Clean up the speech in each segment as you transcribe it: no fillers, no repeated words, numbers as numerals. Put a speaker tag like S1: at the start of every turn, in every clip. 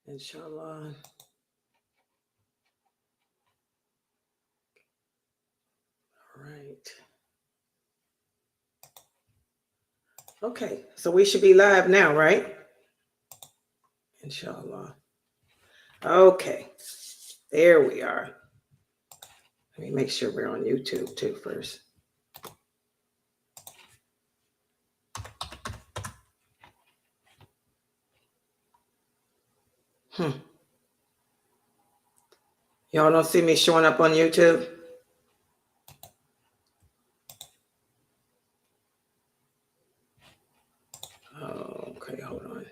S1: Inshallah. All right. Okay, so we should be live now, right? Inshallah. Okay, there we are. Let me make sure we're on YouTube too first. Y'all don't see me showing up on YouTube? Oh, okay, hold on.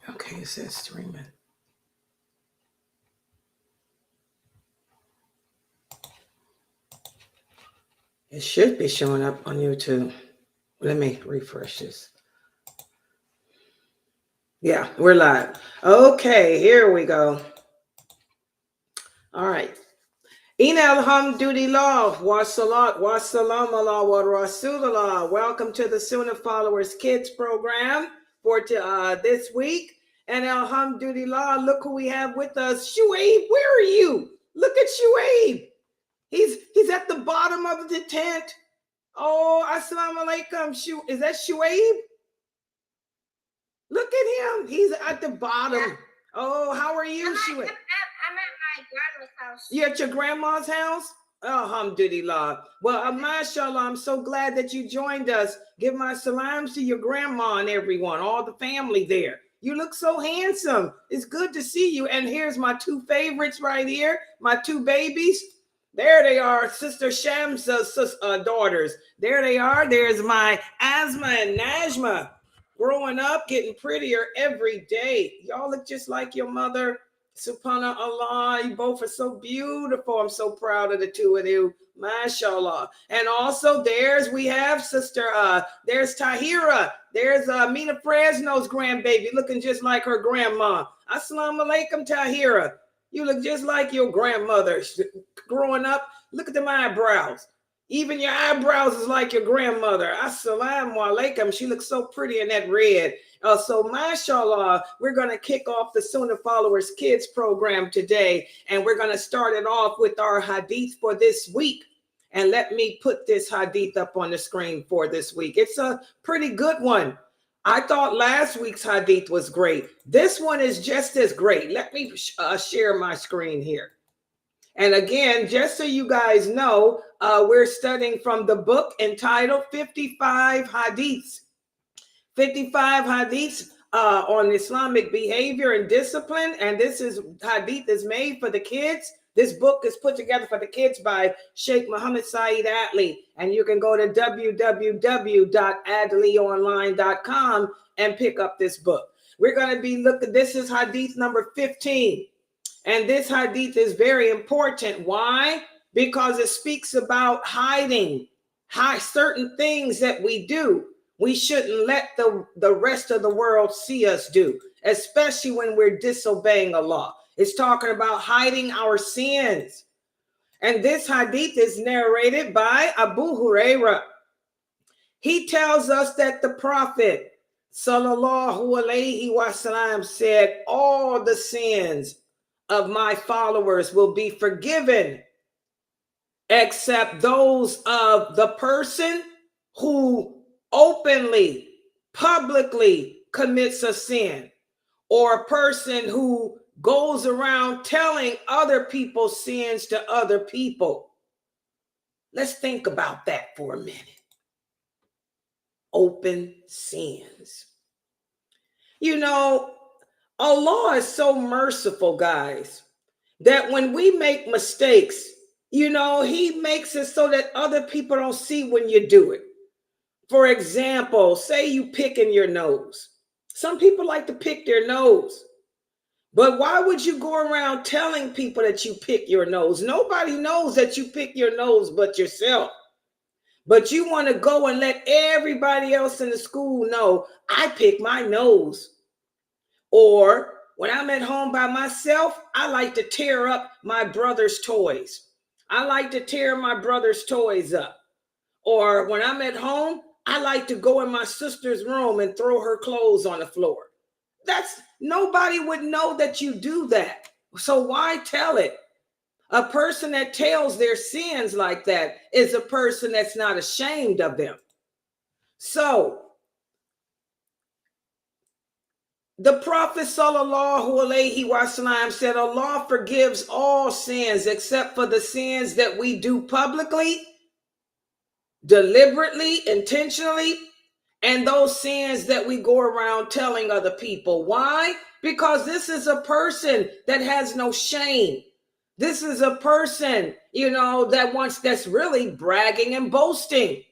S1: Okay, it says streaming. It should be showing up on YouTube. Let me refresh this. Yeah, we're live. Okay, here we go. All right. Ina alhamdulillah wa salat wa salam ala wa rasulullah. Welcome to the Sunnahfollowers Kids program for this week. And alhamdulillah, look who we have with us. Shuaib, where are you? Look at Shuaib. He's at the bottom of the tent. Oh, assalamu alaikum. Is that Shuaib? Look at him. He's at the bottom. Yeah. Oh, how are you, Shuaib?
S2: I'm at my grandma's house.
S1: You at your grandma's house? Alhamdulillah. Well, mashallah, I'm so glad that you joined us. Give my salams to your grandma and everyone, all the family there. You look so handsome. It's good to see you. And here's my two favorites right here, my two babies. There they are, Sister Sham's daughters. There they are. There's my Asma and Najma. Growing up, getting prettier every day. Y'all look just like your mother. SubhanAllah, you both are so beautiful. I'm so proud of the two of you. MashaAllah. And also we have Sister, there's Tahira. There's Mina Fresno's grandbaby looking just like her grandma. Assalamu alaikum, Tahira. You look just like your grandmother. Growing up, look at them eyebrows. Even your eyebrows is like your grandmother. Assalamu alaikum. She looks so pretty in that red. So, mashallah, we're going to kick off the Sunnahfollowers Kids program today. And we're going to start it off with our hadith for this week. And let me put this hadith up on the screen for this week. It's a pretty good one. I thought last week's hadith was great. This one is just as great. Let me share my screen here. And again, just so you guys know, we're studying from the book entitled 55 Hadiths. 55 Hadiths on Islamic behavior and discipline. And this hadith is made for the kids. This book is put together for the kids by Sheikh Muhammad Saeed Atli. And you can go to www.adlionline.com and pick up this book. We're going to be looking, this is hadith number 15. And this hadith is very important. Why? Because it speaks about hiding certain things that we do. We shouldn't let the rest of the world see us do, especially when we're disobeying Allah. It's talking about hiding our sins. And this hadith is narrated by Abu Hurairah. He tells us that the Prophet, sallallahu alaihi wasallam, said, all the sins of my followers will be forgiven, except those of the person who openly, publicly commits a sin, or a person who goes around telling other people's sins to other people. Let's think about that for a minute. Open sins. You know, Allah is so merciful, guys, that when we make mistakes, you know, he makes it so that other people don't see when you do it. For example, say you picking your nose. Some people like to pick their nose. But why would you go around telling people that you pick your nose? Nobody knows that you pick your nose but yourself. But you want to go and let everybody else in the school know, I pick my nose. Or When I'm at home by myself, I like to tear up my brother's toys. I like to tear my brother's toys up. Or when I'm at home, I like to go in my sister's room and throw her clothes on the floor. Nobody would know that you do that. So why tell it? A person that tells their sins like that is a person that's not ashamed of them. So the Prophet sallallahu alaihi wasallam said, Allah forgives all sins except for the sins that we do publicly, deliberately, intentionally, and those sins that we go around telling other people. Why? Because this is a person that has no shame. This is a person, that's really bragging and boasting.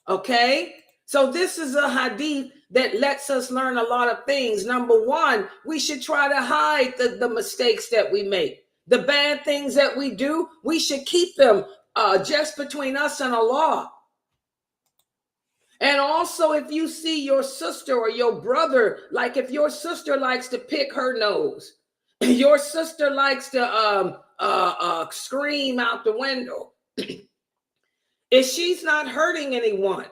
S1: Okay? So this is a hadith that lets us learn a lot of things. Number one, we should try to hide the mistakes that we make. The bad things that we do, we should keep them just between us and Allah. And also, if you see your sister or your brother, like if your sister likes to pick her nose, your sister likes to scream out the window, if she's not hurting anyone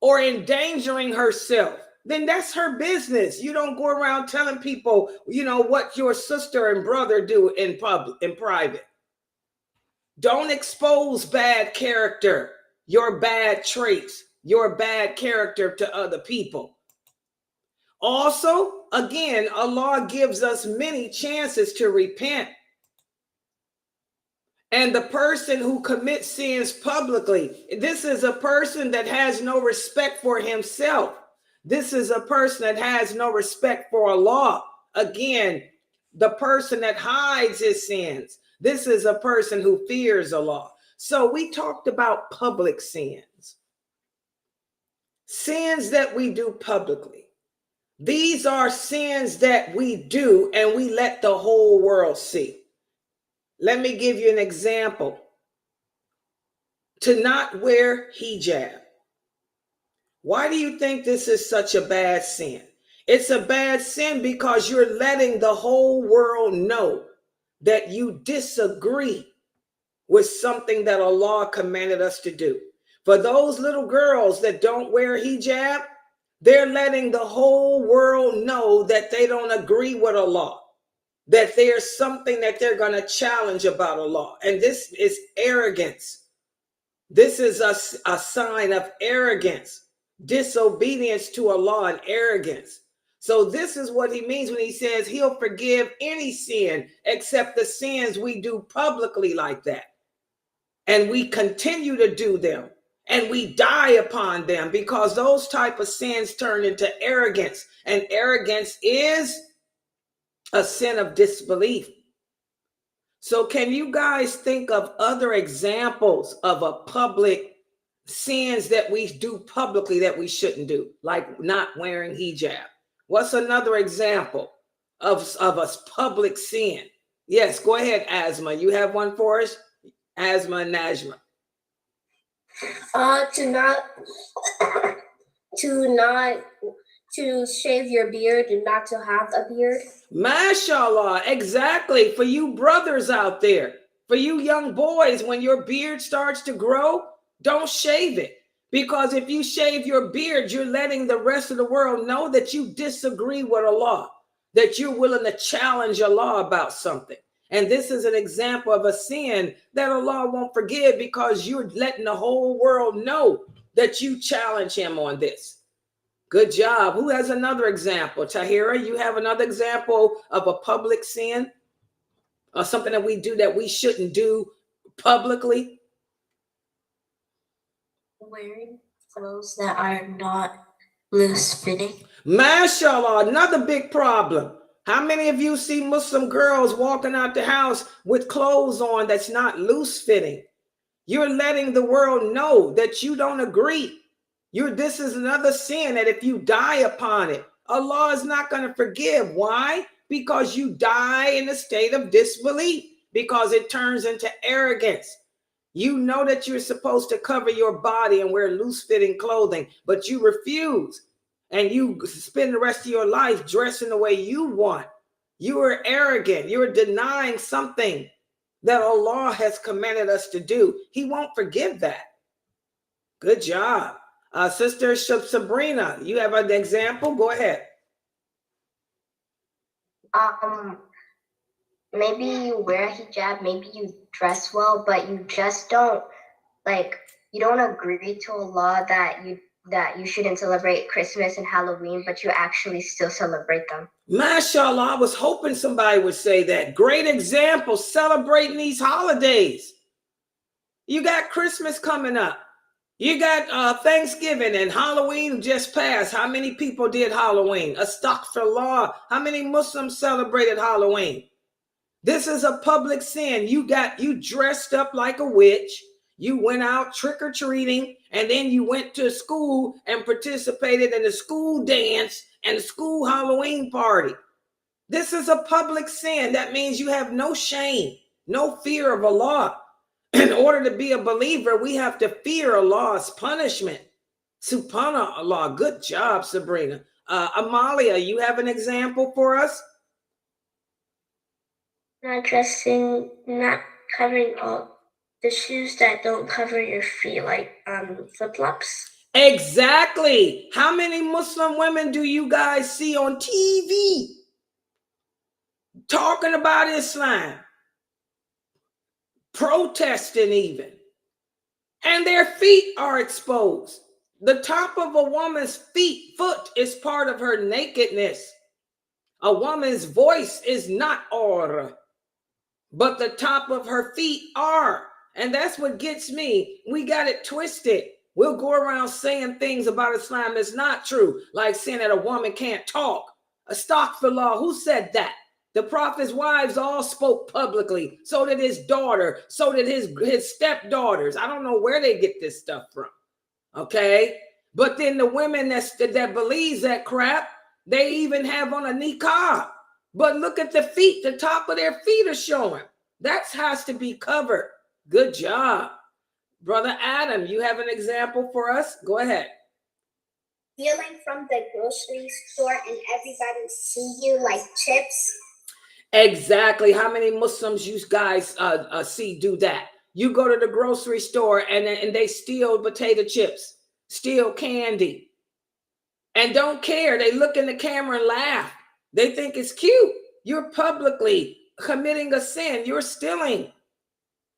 S1: or endangering herself, then that's her business. You don't go around telling people, what your sister and brother do in public, in private. Don't expose bad character, your bad traits, your bad character to other people. Also, again, Allah gives us many chances to repent. And the person who commits sins publicly, this is a person that has no respect for himself. This is a person that has no respect for Allah. Again, the person that hides his sins. This is a person who fears Allah. So we talked about public sins. Sins that we do publicly. These are sins that we do and we let the whole world see. Let me give you an example. To not wear hijab. Why do you think this is such a bad sin? It's a bad sin because you're letting the whole world know that you disagree with something that Allah commanded us to do. For those little girls that don't wear hijab, they're letting the whole world know that they don't agree with Allah, that there's something that they're going to challenge about Allah. And this is arrogance. This is a sign of arrogance, disobedience to Allah and arrogance. So this is what he means when he says he'll forgive any sin except the sins we do publicly like that. And we continue to do them and we die upon them because those type of sins turn into arrogance. And arrogance is a sin of disbelief. So can you guys think of other examples of a public sins that we do publicly that we shouldn't do, like not wearing hijab? What's another example of a public sin? Yes, go ahead, Asma. You have one for us? Asma and Najma.
S2: To shave your beard and not to have a beard.
S1: MashaAllah, exactly. For you brothers out there, for you young boys, when your beard starts to grow, don't shave it. Because if you shave your beard, you're letting the rest of the world know that you disagree with Allah, that you're willing to challenge Allah about something. And this is an example of a sin that Allah won't forgive because you're letting the whole world know that you challenge him on this. Good job. Who has another example? Tahira, you have another example of a public sin or something that we do that we shouldn't do publicly?
S2: Wearing clothes that are not loose fitting.
S1: MashaAllah, another big problem. How many of you see Muslim girls walking out the house with clothes on that's not loose fitting? You're letting the world know that you don't agree. This is another sin that if you die upon it, Allah is not going to forgive. Why? Because you die in a state of disbelief, because it turns into arrogance. You know that you're supposed to cover your body and wear loose-fitting clothing, but you refuse. and you spend the rest of your life dressing the way you want. You are arrogant. You're denying something that Allah has commanded us to do. He won't forgive that. Good job. Sister Sabrina, you have an example? Go ahead.
S2: Maybe you wear a hijab, maybe you dress well, but you just don't you don't agree to Allah that you shouldn't celebrate Christmas and Halloween, but you actually still celebrate them.
S1: MashaAllah, I was hoping somebody would say that. Great example, celebrating these holidays. You got Christmas coming up. You got Thanksgiving and Halloween just passed. How many people did Halloween? Astaghfirullah. How many Muslims celebrated Halloween? This is a public sin. You dressed up like a witch. You went out trick-or-treating, and then you went to school and participated in the school dance and the school Halloween party. This is a public sin. That means you have no shame, no fear of Allah. In order to be a believer, we have to fear Allah's punishment. Subhanallah. Good job, Sabrina. Amalia, you have an example for us?
S2: Not covering all the shoes that don't cover your feet, like flip-flops.
S1: Exactly. How many Muslim women do you guys see on TV talking about Islam, protesting even, and their feet are exposed? The top of a woman's foot is part of her nakedness. A woman's voice is not aura, but the top of her feet are. And that's what gets me. We got it twisted. We'll go around saying things about Islam that's not true, like saying that a woman can't talk. Astaghfirullah, who said that? The Prophet's wives all spoke publicly. So did his daughter. So did his stepdaughters. I don't know where they get this stuff from. Okay? But then the women that believes that crap, they even have on a niqab. But look at the feet. The top of their feet are showing. That has to be covered. Good job. Brother Adam, you have an example for us? Go ahead.
S3: Stealing from the grocery store and everybody see you like chips.
S1: Exactly. How many Muslims you guys see do that? You go to the grocery store and they steal potato chips, steal candy, and don't care. They look in the camera and laugh. They think it's cute. You're publicly committing a sin. You're stealing.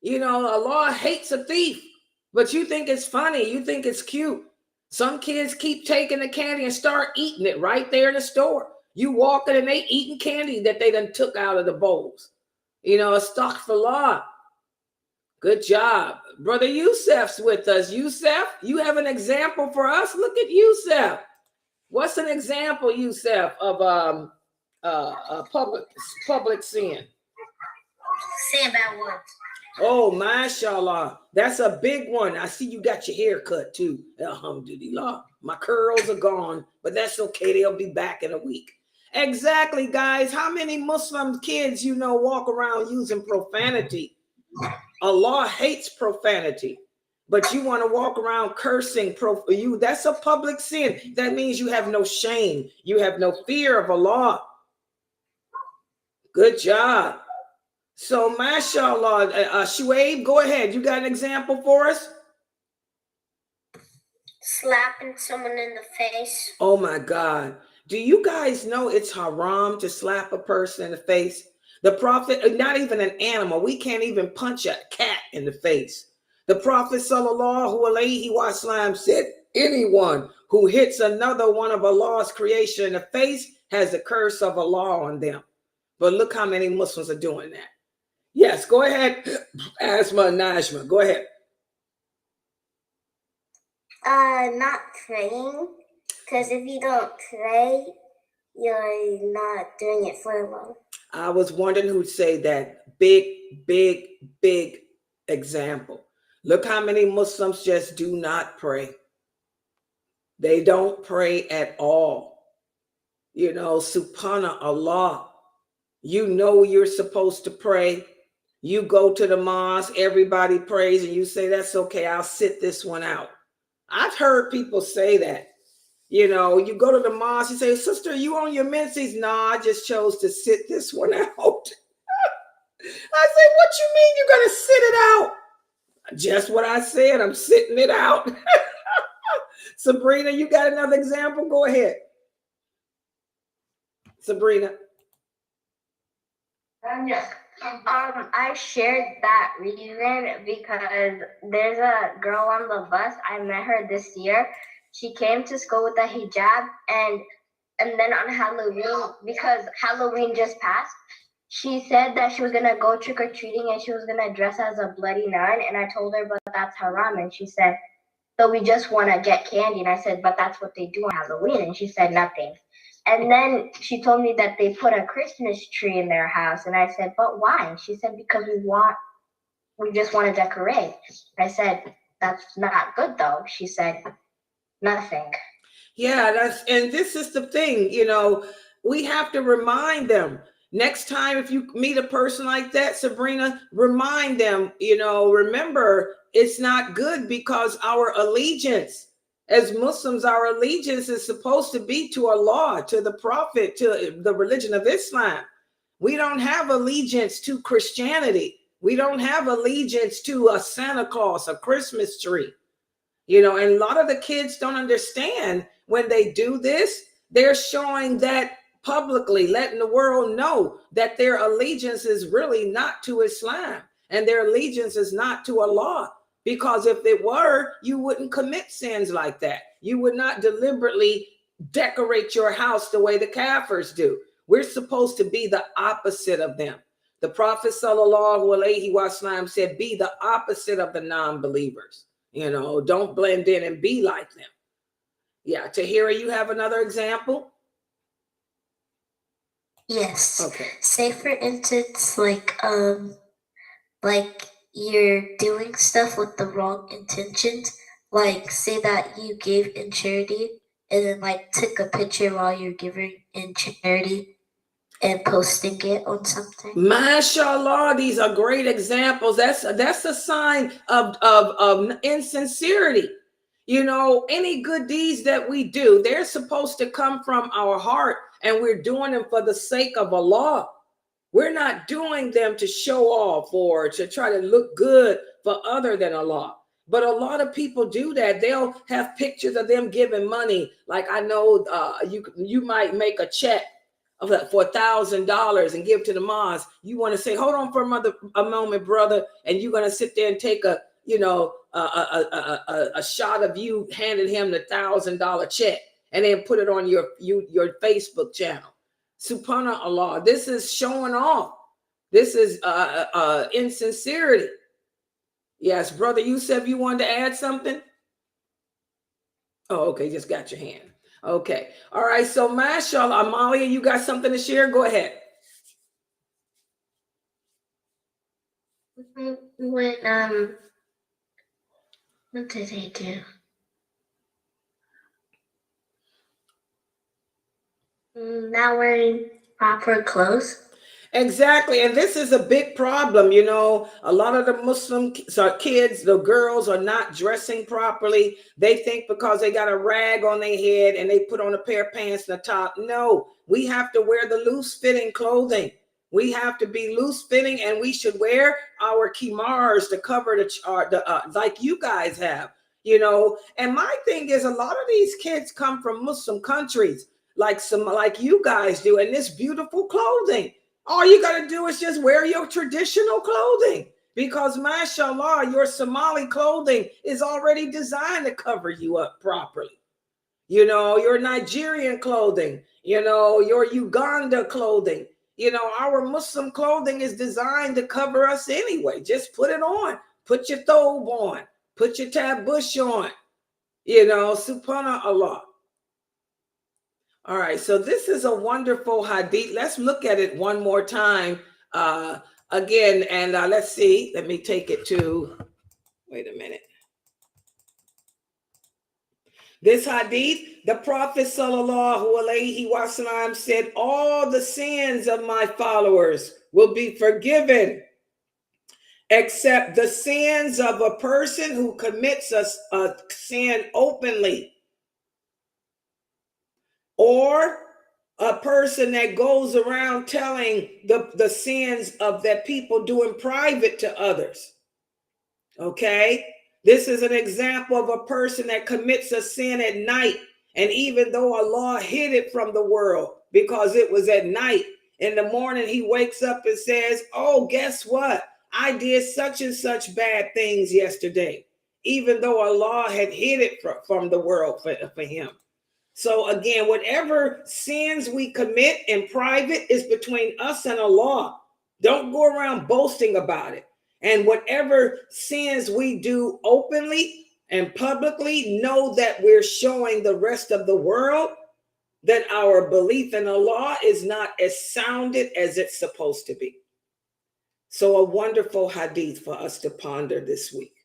S1: You know, Allah hates a thief, but you think it's funny. You think it's cute. Some kids keep taking the candy and start eating it right there in the store. You walking and they eating candy that they done took out of the bowls. You know, astaghfirullah. Good job. Brother Yusef's with us. Yusef, you have an example for us? Look at Yusef. What's an example, Yusef, of public sin?
S3: Saying bad words.
S1: Oh, mashallah. That's a big one. I see you got your hair cut too. Alhamdulillah. My curls are gone, but that's okay. They'll be back in a week. Exactly, guys. How many Muslim kids you know walk around using profanity? Allah hates profanity, but you want to walk around cursing that's a public sin. That means you have no shame. You have no fear of Allah. Good job. So, mashallah, Shuaib, go ahead. You got an example for us?
S3: Slapping someone in the face.
S1: Oh, my God. Do you guys know it's haram to slap a person in the face? The Prophet, not even an animal. We can't even punch a cat in the face. The Prophet, sallallahu alaihi wasallam, said, anyone who hits another one of Allah's creation in the face has the curse of Allah on them. But look how many Muslims are doing that. Yes, go ahead, Asma and Najma. Go ahead.
S3: Not praying, because if you don't pray, you're not doing it for Allah.
S1: I was wondering who'd say that. Big example. Look how many Muslims just do not pray. They don't pray at all. You know, subhanallah. You know you're supposed to pray. You go to the mosque, everybody prays, and you say, that's okay, I'll sit this one out. I've heard people say that. You know, you go to the mosque, you say, sister, you on your menses? Nah, I just chose to sit this one out. I said, what you mean you're going to sit it out? Just what I said, I'm sitting it out. Sabrina, you got another example? Go ahead. Sabrina.
S2: Yes. I shared that reason because there's a girl on the bus. I met her this year. She came to school with a hijab, and then on Halloween, because Halloween just passed, she said that she was gonna go trick or treating and she was gonna dress as a bloody nun. And I told her, but that's haram. And she said, but we just want to get candy. And I said, but that's what they do on Halloween. And she said nothing. And then she told me that they put a Christmas tree in their house. And I said, but why? She said, because we just want to decorate. I said, that's not good though. She said, nothing.
S1: Yeah, and this is the thing, you know, we have to remind them. Next time, if you meet a person like that, Sabrina, remind them, you know, remember, it's not good because our allegiance as Muslims, our allegiance is supposed to be to Allah, to the Prophet, to the religion of Islam. We don't have allegiance to Christianity. We don't have allegiance to a Santa Claus, a Christmas tree. You know, and a lot of the kids don't understand when they do this. They're showing that publicly, letting the world know that their allegiance is really not to Islam and their allegiance is not to Allah. Because if it were, you wouldn't commit sins like that. You would not deliberately decorate your house the way the Kafirs do. We're supposed to be the opposite of them. The Prophet ﷺ said, be the opposite of the non-believers. You know, don't blend in and be like them. Yeah, Tahira, you have another example?
S3: Yes.
S1: Okay.
S3: Say for instance, like you're doing stuff with the wrong intentions. Like say that you gave in charity and then like took a picture while you're giving in charity and posting it on something.
S1: MashaAllah, these are great examples. That's a sign of insincerity. You know, any good deeds that we do, they're supposed to come from our heart, and we're doing them for the sake of Allah. We're not doing them to show off or to try to look good for other than Allah. But a lot of people do that. They'll have pictures of them giving money. Like I know you might make a check for $1,000 and give to the mosque. You want to say, hold on for a moment, brother, and you're going to sit there and take a shot of you handing him the $1,000 check and then put it on your Facebook channel. Subhanallah, this is showing off. This is insincerity. Yes, brother Yusuf, you wanted to add something? Oh, okay, just got your hand. Okay, all right, so mashallah, Amalia, you got something to share? Go ahead.
S3: When what did he do? Not wearing proper clothes.
S1: Exactly. And this is a big problem. You know, a lot of the Muslim kids, the girls are not dressing properly. They think because they got a rag on their head and they put on a pair of pants on the top. No, we have to wear the loose fitting clothing. We have to be loose fitting, and we should wear our kimars to cover like you guys have, you know. And my thing is, a lot of these kids come from Muslim countries like you guys do, and this beautiful clothing. All you got to do is just wear your traditional clothing, because mashallah, your Somali clothing is already designed to cover you up properly. You know, your Nigerian clothing, you know, your Uganda clothing, you know, our Muslim clothing is designed to cover us anyway. Just put it on, put your thobe on, put your tabush on, you know, subhanallah. All right, so this is a wonderful hadith. Let's look at it one more time again, and let's see. Let me take it to, wait a minute. This hadith, the Prophet ﷺ said, all the sins of my followers will be forgiven, except the sins of a person who commits a sin openly. or a person that goes around telling the sins of that people do in private to others. Okay? This is an example of a person that commits a sin at night. And even though Allah hid it from the world because it was at night, in the morning he wakes up and says, oh, guess what? I did such and such bad things yesterday, even though Allah had hid it from the world for him. So again, whatever sins we commit in private is between us and Allah. Don't go around boasting about it. And whatever sins we do openly and publicly, know that we're showing the rest of the world that our belief in Allah is not as sounded as it's supposed to be. So a wonderful hadith for us to ponder this week.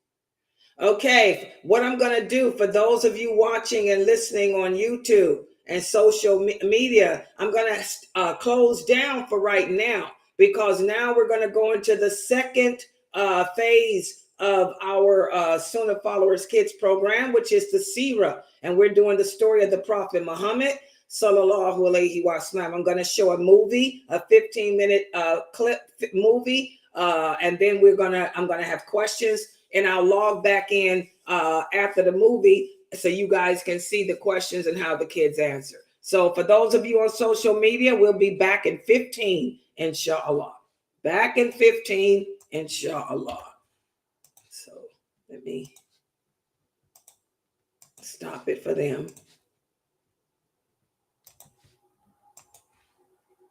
S1: Okay, what I'm going to do for those of you watching and listening on YouTube and social media, I'm going to close down for right now, because now we're going to go into the second phase of our Sunnah Followers Kids program, which is the Seerah. And we're doing the story of the Prophet Muhammad, sallallahu alaihi wasallam. I'm going to show a movie, a 15-minute clip movie, and then I'm going to have questions. And I'll log back in after the movie so you guys can see the questions and how the kids answer. So for those of you on social media, we'll be back in 15, inshallah. Back in 15, inshallah. So let me stop it for them.